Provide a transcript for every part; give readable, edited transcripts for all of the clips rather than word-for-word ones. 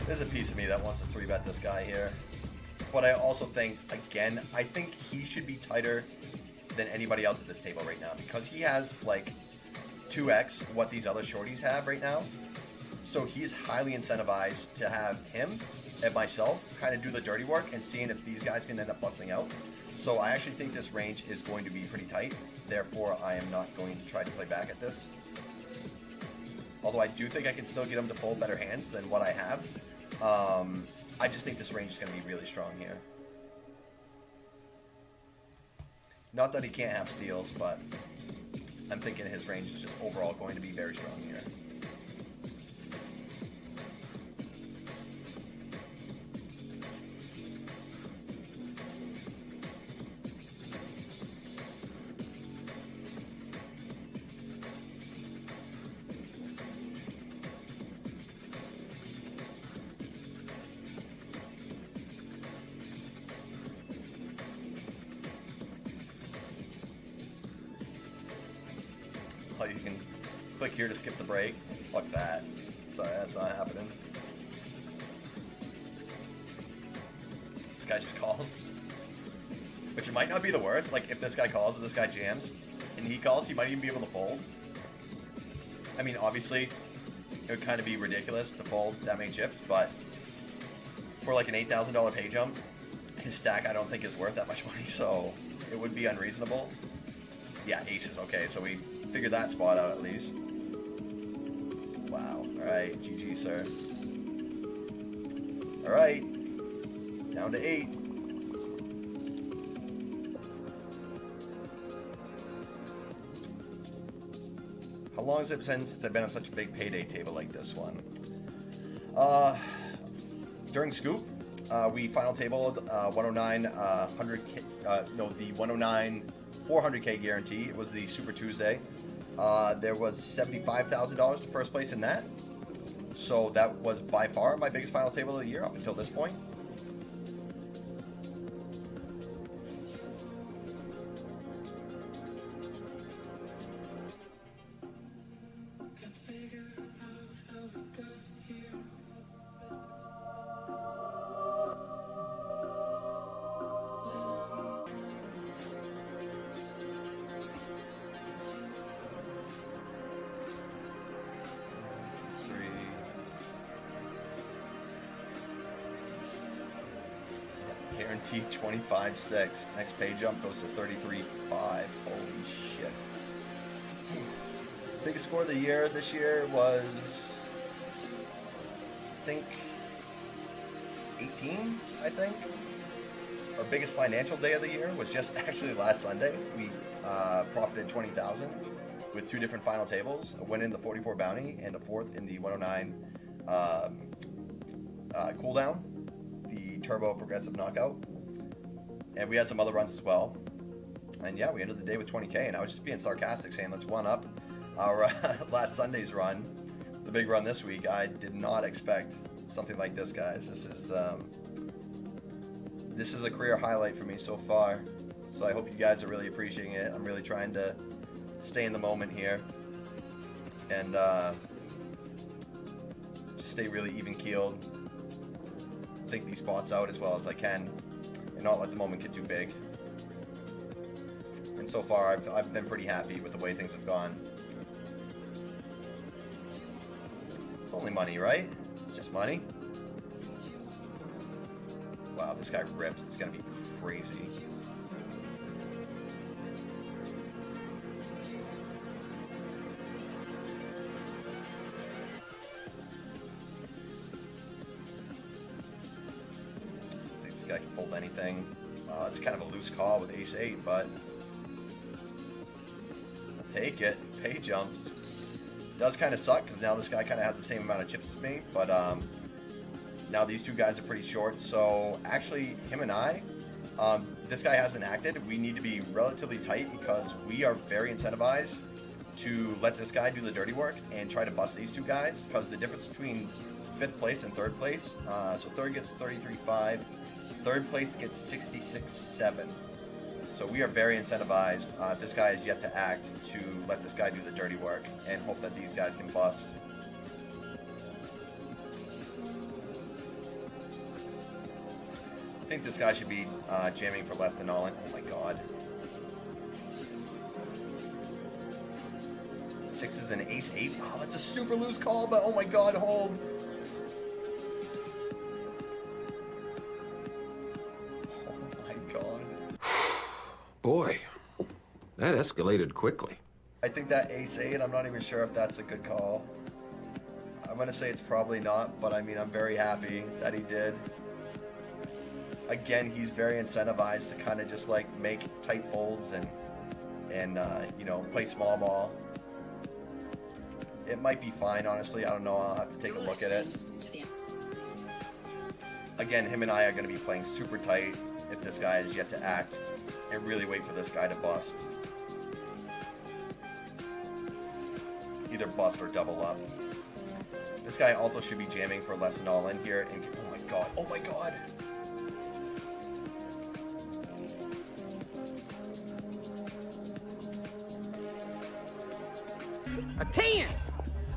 There's a piece of me that wants to 3-bet this guy here. But I also think, again, I think he should be tighter than anybody else at this table right now. Because he has, like, 2x what these other shorties have right now. So he's highly incentivized to have him and myself kind of do the dirty work and seeing if these guys can end up busting out. So I actually think this range is going to be pretty tight. Therefore, I am not going to try to play back at this. Although I do think I can still get him to fold better hands than what I have. I just think this range is going to be really strong here. Not that he can't have steals, but I'm thinking his range is just overall going to be very strong here. Oh, you can click here to skip the break. Fuck that. Sorry, that's not happening. This guy just calls. Which might not be the worst. Like, if this guy calls and this guy jams, and he calls, he might even be able to fold. I mean, obviously, it would kind of be ridiculous to fold that many chips, but for like an $8,000 pay jump, his stack I don't think is worth that much money, so it would be unreasonable. Yeah, aces. Okay, so we figured that spot out at least. Wow. Alright, GG, sir. Alright. Down to 8. How long has it been since I've been on such a big payday table like this one? During Scoop, we final tabled 109 100K, no, the 109 400K guarantee. It was the Super Tuesday. There was $75,000 to first place in that. So that was by far my biggest final table of the year up until this point. Guaranteed 25-6. Next pay jump goes to 33-5. Holy shit. Biggest score of the year this year was, I think, 18, I think. Our biggest financial day of the year was just actually last Sunday. We profited 20,000 with 2 different final tables. A win in the 44 bounty and a 4th in the 109 cooldown. The turbo progressive knockout, and we had some other runs as well. And yeah, we ended the day with 20K, and I was just being sarcastic, saying let's one up our last Sunday's run, the big run this week. I did not expect something like this, guys. This is a career highlight for me so far, so I hope you guys are really appreciating it. I'm really trying to stay in the moment here and just stay really even-keeled, think these spots out as well as I can, and not let the moment get too big. And so far, I've been pretty happy with the way things have gone. It's only money, right? It's just money. Wow, this guy rips. It's gonna be crazy. I can fold anything. It's kind of a loose call with ace-8, but I'll take it. Pay jumps. Does kind of suck because now this guy kind of has the same amount of chips as me, but now these 2 guys are pretty short. So actually, him and I, this guy hasn't acted. We need to be relatively tight because we are very incentivized to let this guy do the dirty work and try to bust these 2 guys, because the difference between 5th place and 3rd place, so 3rd gets 33.5. 3rd place gets 66.7. So we are very incentivized. This guy is yet to act to let this guy do the dirty work and hope that these guys can bust. I think this guy should be jamming for less than all in. Oh my god. Sixes and ace eight. Wow, that's a super loose call, but oh my god, hold. Oh my god. Boy, that escalated quickly. I think that ace eight, I'm not even sure if that's a good call. I'm gonna say it's probably not, but I mean, I'm very happy that he did. Again, he's very incentivized to kind of just like make tight folds and you know, play small ball. It might be fine, honestly. I don't know. I'll have to take a look at it. Again, him and I are going to be playing super tight if this guy is yet to act, and really wait for this guy to bust. Either bust or double up. This guy also should be jamming for less than all in here. And, oh my god. Oh my god. A 10!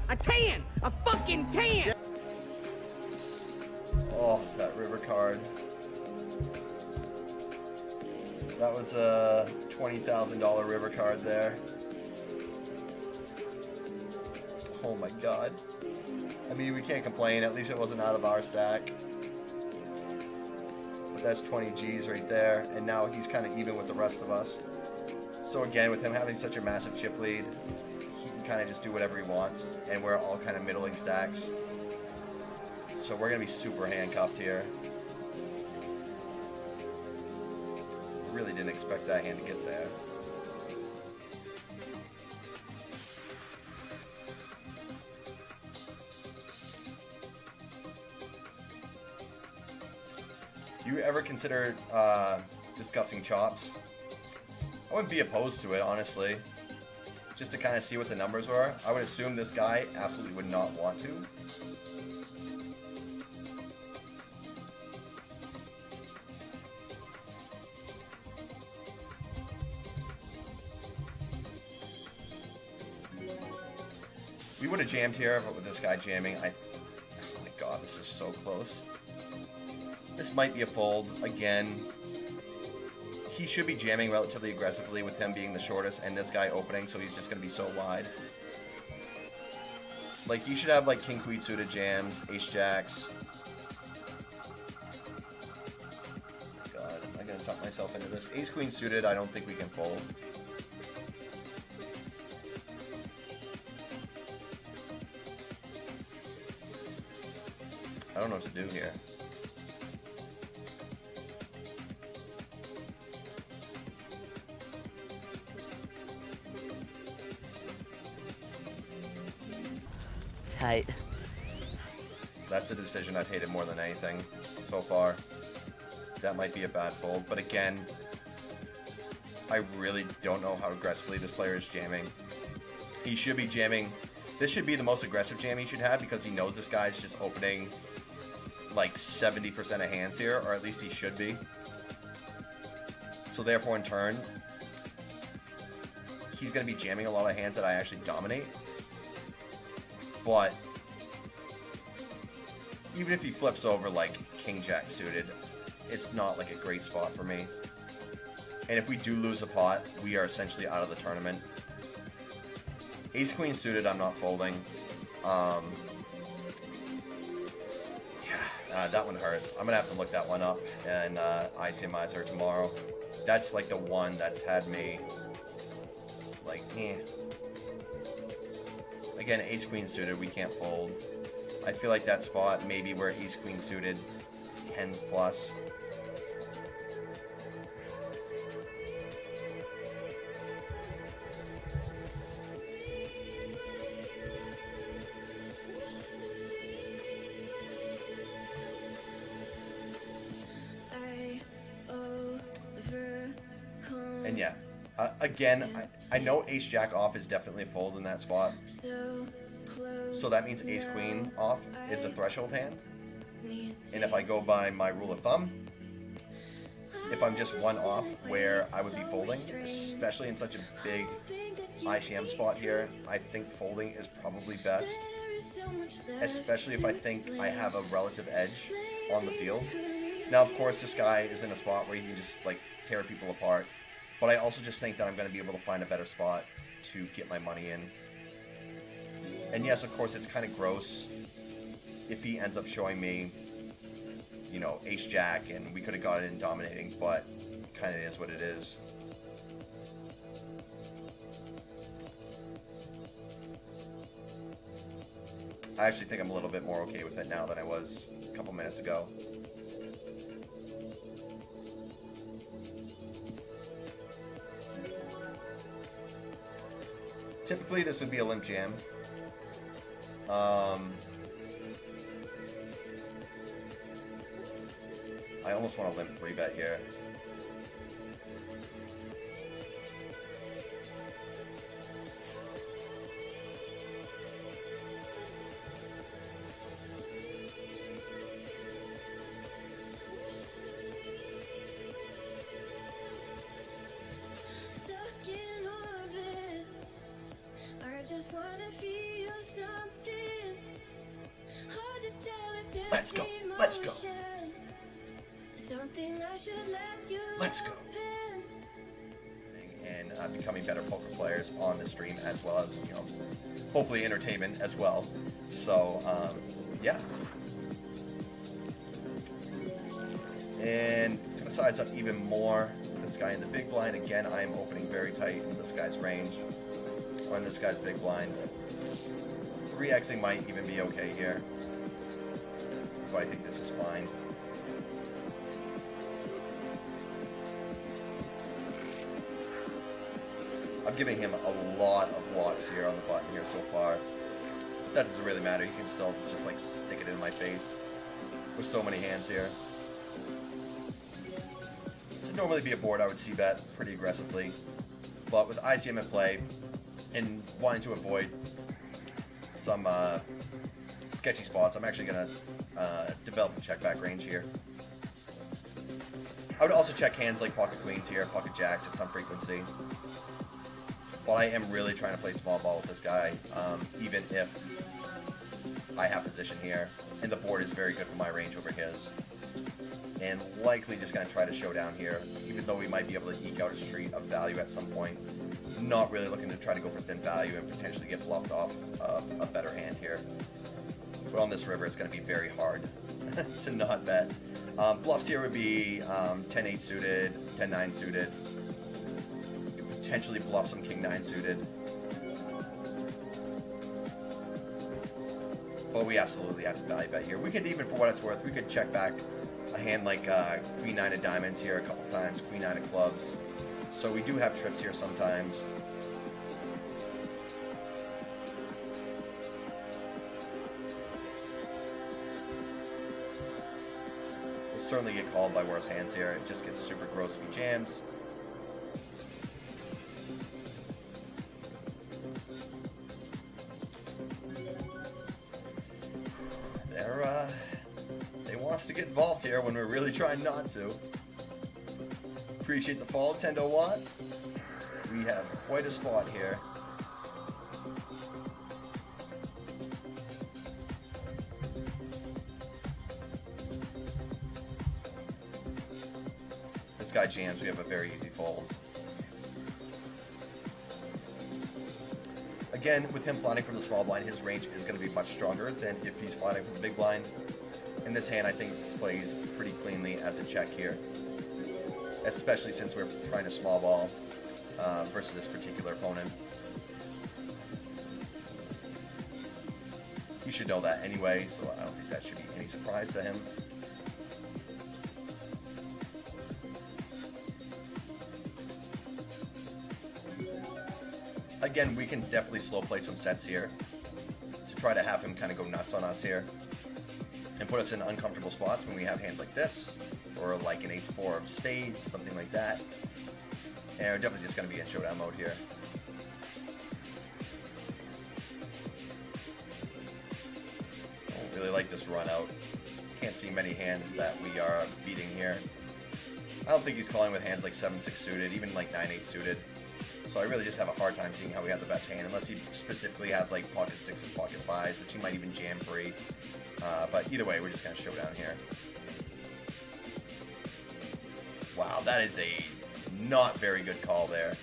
A 10! A fucking 10! Oh, that river card. That was a $20,000 river card there. Oh my god. I mean, we can't complain. At least it wasn't out of our stack. But that's 20 G's right there. And now he's kind of even with the rest of us. So again, with him having such a massive chip lead, he can kind of just do whatever he wants. And we're all kind of middling stacks. So we're going to be super handcuffed here. Really didn't expect that hand to get there. Do you ever consider discussing chops? I wouldn't be opposed to it, honestly. Just to kind of see what the numbers were. I would assume this guy absolutely would not want to. We would have jammed here, but with this guy jamming, oh my god, this is so close. This might be a fold. Again, he should be jamming relatively aggressively with him being the shortest and this guy opening, so he's just going to be so wide. Like, he should have, like, king queen suited jams, ace jacks. God, am I going to tuck myself into this? Ace queen suited, I don't think we can fold. I don't know what to do here. Tight. That's a decision I've hated more than anything so far. That might be a bad fold, but again, I really don't know how aggressively this player is jamming. He should be jamming. This should be the most aggressive jam he should have because he knows this guy's just opening like 70% of hands here, or at least he should be. So therefore, in turn, he's going to be jamming a lot of hands that I actually dominate. But even if he flips over like king jack suited, it's not like a great spot for me. And if we do lose a pot, we are essentially out of the tournament. Ace queen suited, I'm not folding. That one hurts. I'm gonna have to look that one up and ICMizer tomorrow. That's like the one that's had me like, Again, ace queen suited, we can't fold. I feel like that spot maybe where ace queen suited 10s plus. And yeah, again, I know ace jack off is definitely a fold in that spot. So that means ace queen off is a threshold hand. And if I go by my rule of thumb, if I'm just one off where I would be folding, especially in such a big ICM spot here, I think folding is probably best. Especially if I think I have a relative edge on the field. Now, of course, this guy is in a spot where he can just, like, tear people apart. But I also just think that I'm going to be able to find a better spot to get my money in. And yes, of course, it's kind of gross if he ends up showing me, you know, ace-jack, and we could have got it in dominating, but kind of is what it is. I actually think I'm a little bit more okay with it now than I was a couple minutes ago. Typically, this would be a limp jam. I almost want a limp 3-bet here. Let's go. Let's go. Let's go. And becoming better poker players on the stream, as well as, you know, hopefully entertainment as well. So, yeah. And gonna size up even more. This guy in the big blind. Again, I am opening very tight in this guy's range. On this guy's big blind. 3xing might even be okay here. But I think this is fine. I'm giving him a lot of blocks here on the button here so far. But that doesn't really matter. He can still just like stick it in my face with so many hands here. To normally be a board, I would c-bet pretty aggressively. But with ICM in play and wanting to avoid some sketchy spots, I'm actually going to develop a check back range here. I would also check hands like pocket queens here, pocket jacks at some frequency. But I am really trying to play small ball with this guy, even if I have position here. And the board is very good for my range over his. And likely just going to try to show down here, even though we might be able to eke out a street of value at some point. Not really looking to try to go for thin value and potentially get bluffed off a better hand here. But on this river, it's going to be very hard to not bet. Bluffs here would be 10-8 suited, 10-9 suited. You could potentially bluff some king-9 suited. But we absolutely have to value bet here. We could even, for what it's worth, we could check back a hand like queen-9 of diamonds here a couple times, queen-9 of clubs. So we do have trips here sometimes. We'll certainly get called by worse hands here. It just gets super gross if he jams. They want us to get involved here when we're really trying not to. Appreciate the follow, Tendo Watt. We have quite a spot here. This guy jams, we have a very easy fold. Again, with him flatting from the small blind, his range is going to be much stronger than if he's flatting from the big blind. And this hand, I think, plays pretty cleanly as a check here. Especially since we're trying to small ball versus this particular opponent. You should know that anyway, so I don't think that should be any surprise to him. Again, we can definitely slow play some sets here to try to have him kind of go nuts on us here and put us in uncomfortable spots when we have hands like this, or like an ace-4 of spades, something like that. And we're definitely just going to be in showdown mode here. I don't really like this run out. Can't see many hands that we are beating here. I don't think he's calling with hands like 7-6 suited, even like 9-8 suited. So I really just have a hard time seeing how we have the best hand, unless he specifically has like pocket 6s, pocket 5s, which he might even jam free. But either way, we're just going to show down here. Wow, that is a not very good call there.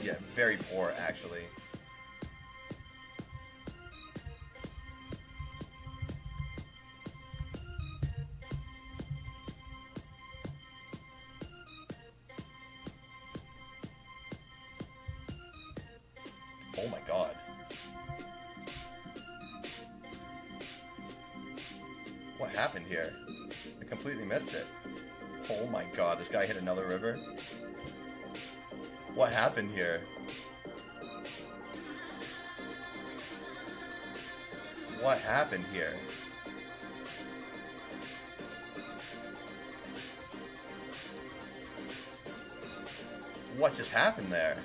Yeah, very poor, actually. Oh my god. What happened here? I completely missed it. Oh my god, this guy hit another river? What happened here? What happened here? What just happened there?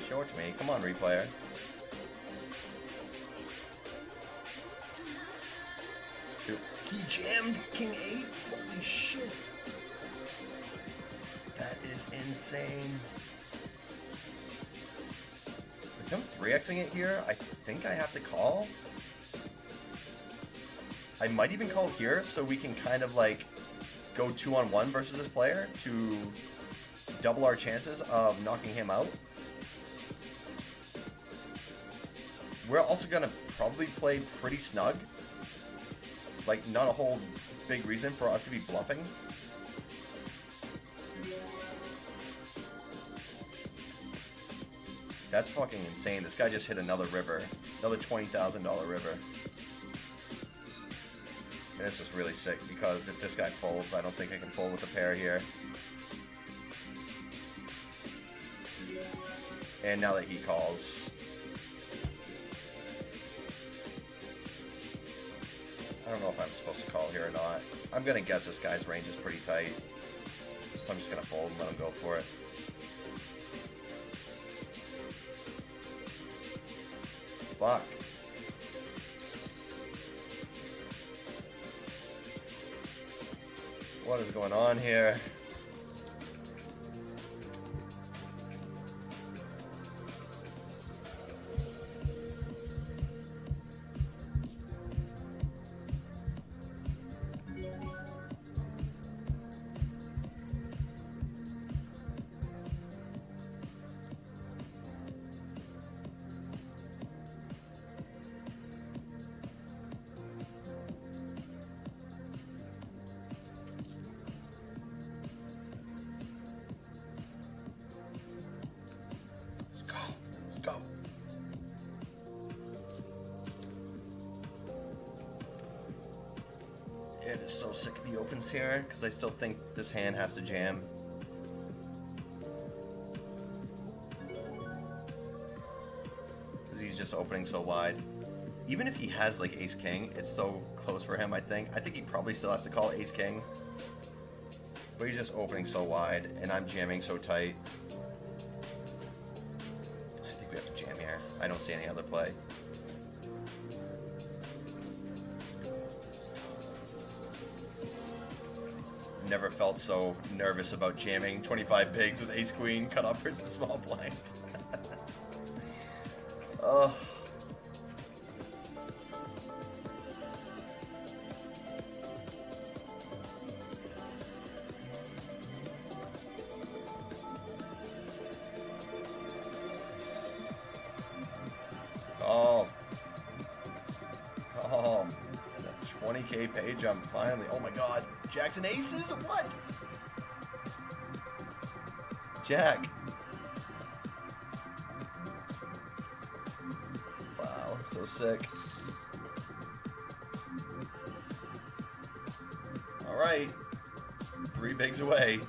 Show it to me. Come on, replayer. Dude, he jammed King 8? Holy shit. That is insane. With him 3xing it here, I think I have to call. I might even call here so we can kind of like go 2-on-1 versus this player to double our chances of knocking him out. We're also gonna probably play pretty snug. Like, not a whole big reason for us to be bluffing. That's fucking insane. This guy just hit another river. Another $20,000 river. And this is really sick because if this guy folds, I don't think I can fold with a pair here. And now that he calls... I don't know if I'm supposed to call here or not. I'm gonna guess this guy's range is pretty tight. So I'm just gonna fold and let him go for it. Fuck. What is going on here? Go. It is so sick if he opens here, because I still think this hand has to jam. Because he's just opening so wide. Even if he has like ace-king, it's so close for him, I think. I think he probably still has to call ace-king. But he's just opening so wide, and I'm jamming so tight. I don't see any other play. Never felt so nervous about jamming 25 bigs with ace queen cut off versus small blind. Oh. Oh, 20k pay jump finally. Oh my god. Jackson aces? What? Jack. Wow, so sick. Alright. 3 bigs away.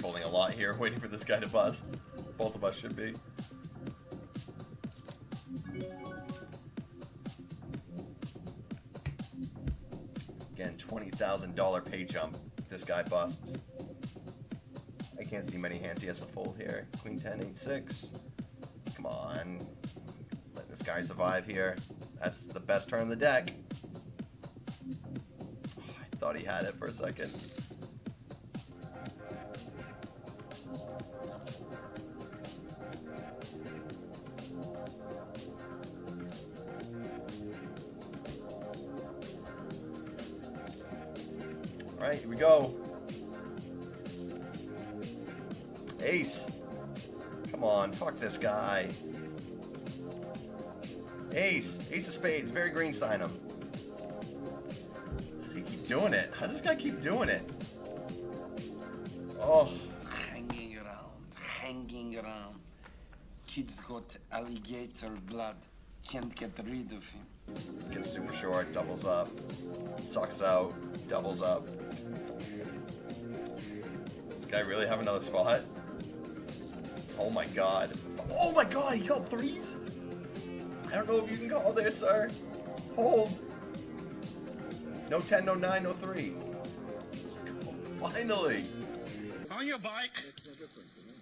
Folding a lot here, waiting for this guy to bust. Both of us should be. Again, $20,000 pay jump if this guy busts. I can't see many hands he has to fold here. Queen 10, 8, 6. Come on. Let this guy survive here. That's the best turn in the deck. Oh, I thought he had it for a second. All right, here we go. Ace. Come on, fuck this guy. Ace. Ace of spades. Very green sign him. How does he keep doing it? How does this guy keep doing it? Oh. Hanging around. Kid's got alligator blood. Can't get rid of him. Gets super short. Doubles up. Sucks out. Doubles up. Does this guy really have another spot? Oh my god. Oh my god, he got threes? I don't know if you can call there, sir. Hold. No 10, no 9, no 3. Finally. On your bike.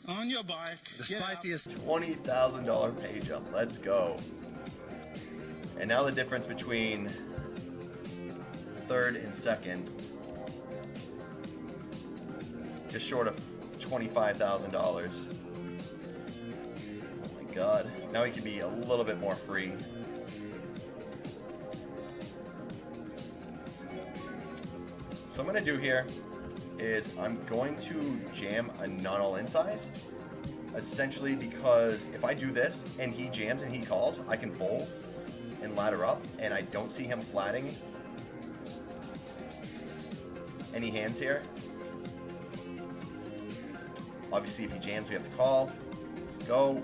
On your bike. Despite the $20,000 pay jump. Let's go. And now the difference between third and second. Just short of $25,000. God. Now he can be a little bit more free. So I'm going to do here is I'm going to jam a non-all-in size. Essentially because if I do this and he jams and he calls, I can fold and ladder up, and I don't see him flatting any hands here. Obviously if he jams we have to call. Let's go.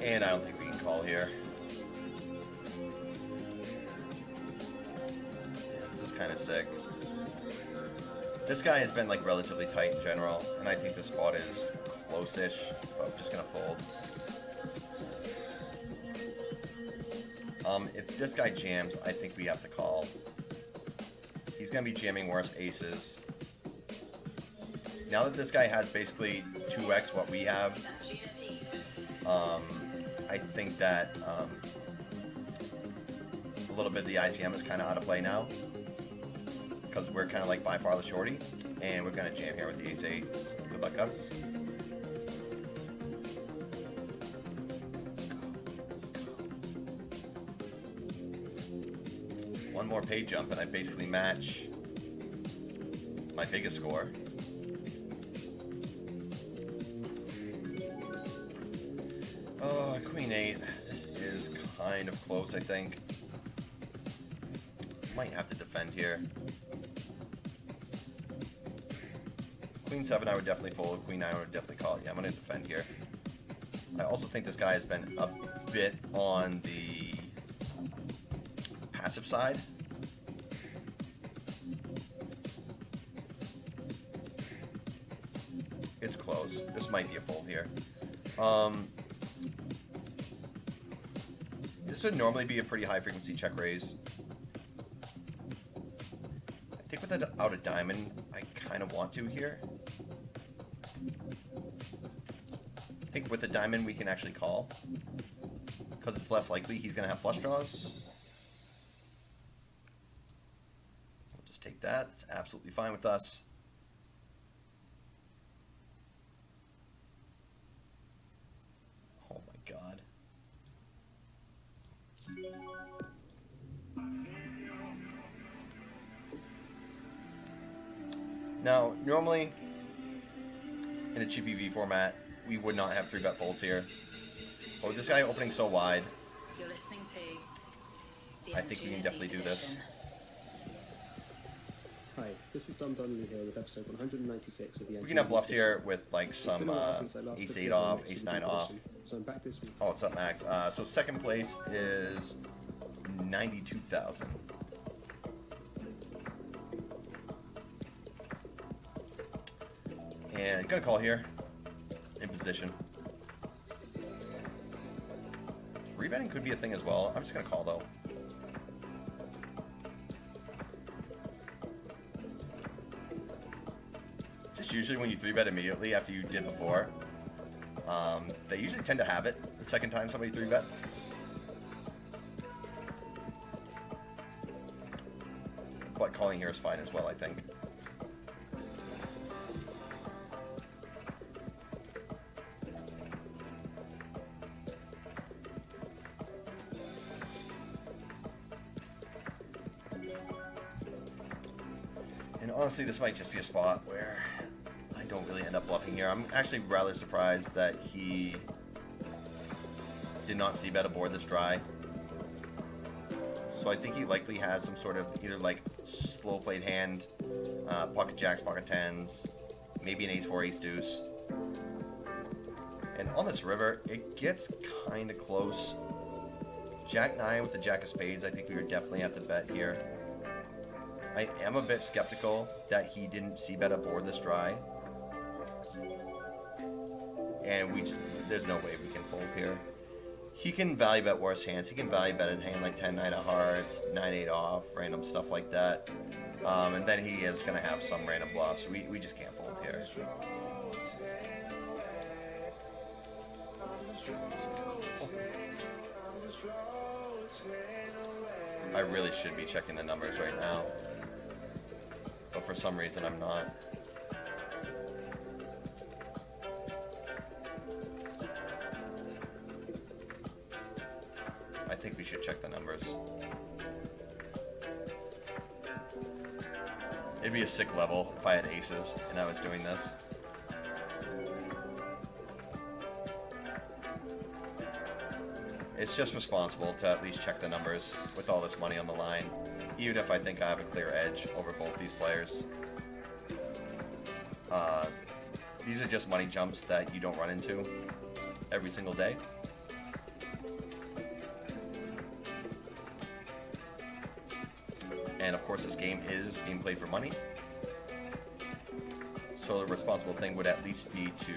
And I don't think we can call here. Yeah, this is kind of sick. This guy has been like relatively tight in general, and I think this spot is close-ish, but I'm just gonna fold. If this guy jams, I think we have to call. He's gonna be jamming worse aces. Now that this guy has basically 2x what we have, I think that a little bit of the ICM is kind of out of play now, because we're kind of like by far the shorty, and we're going to jam here with the ace-8. Good luck, us. One more pay jump, and I basically match my biggest score. Queen 8. This is kind of close, I think. Might have to defend here. Queen 7 I would definitely fold. Queen 9 I would definitely call. Yeah, I'm going to defend here. I also think this guy has been a bit on the passive side. It's close. This might be a fold here. This would normally be a pretty high frequency check raise. I think without a diamond, I kind of want to here. I think with a diamond we can actually call, because it's less likely he's going to have flush draws. We'll just take that. It's absolutely fine with us. Oh my god. Now, normally in a cheap EV format, we would not have 3-bet folds here. But with this guy opening so wide, You're listening to I think we can definitely do this. Hi, this is Dom Donnelly here with episode 196 of the We can have bluffs here with like some ace-8 off, ace-9 off. So I'm back this week. Oh, what's up, Max? So second place is 92,000. And gonna call here in position. Free betting could be a thing as well. I'm just gonna call though. usually when you 3-bet immediately after you did before. They usually tend to have it the second time somebody 3-bets. But calling here is fine as well, I think. And honestly, this might just be a spot where I don't really end up bluffing here. I'm actually rather surprised that he did not c-bet aboard this dry. So I think he likely has some sort of either like slow played hand, pocket jacks, pocket tens, maybe an ace-4, ace-deuce. And on this river, it gets kind of close. Jack-9 with the jack of spades, I think we would definitely have to bet here. I am a bit skeptical that he didn't c-bet aboard this dry. And there's no way we can fold here. He can value bet worse hands. He can value bet a hand like 10-9 of hearts, 9-8 off, random stuff like that. And then he is going to have some random bluffs. We just can't fold here. I really should be checking the numbers right now. But for some reason I'm not. I think we should check the numbers. It'd be a sick level if I had aces and I was doing this. It's just responsible to at least check the numbers with all this money on the line, even if I think I have a clear edge over both these players. These are just money jumps that you don't run into every single day. And of course this game is being played for money. So the responsible thing would at least be to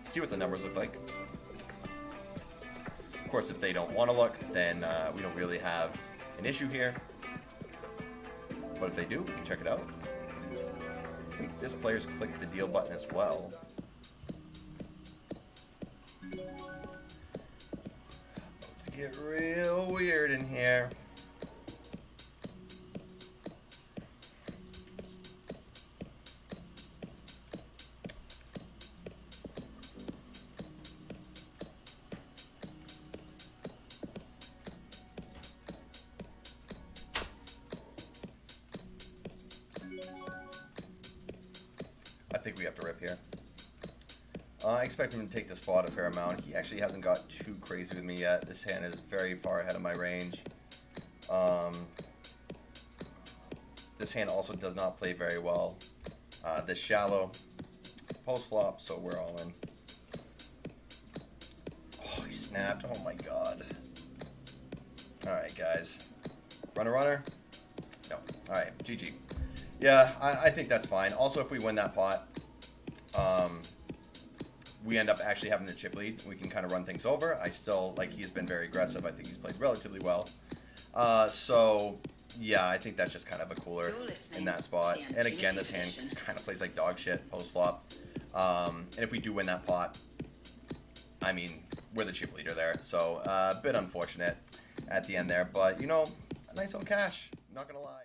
see what the numbers look like. Of course, if they don't want to look, then we don't really have an issue here. But if they do, we can check it out. I think this player's clicked the deal button as well. Let's get real weird in here. I think we have to rip here. I expect him to take the spot a fair amount. He actually hasn't got too crazy with me yet. This hand is very far ahead of my range. This hand also does not play very well. This shallow post flop, so we're all in. Oh, he snapped. Oh my god. Alright, guys. Runner? No. Alright, GG. Yeah, I think that's fine. Also, if we win that pot, we end up actually having the chip lead. We can kind of run things over. I still, like, he's been very aggressive. I think he's played relatively well. So, yeah, I think that's just kind of a cooler in that spot. And again, this hand kind of plays like dog shit post-flop. And if we do win that pot, I mean, we're the chip leader there. So, a bit unfortunate at the end there. But, you know, a nice little cash. Not going to lie.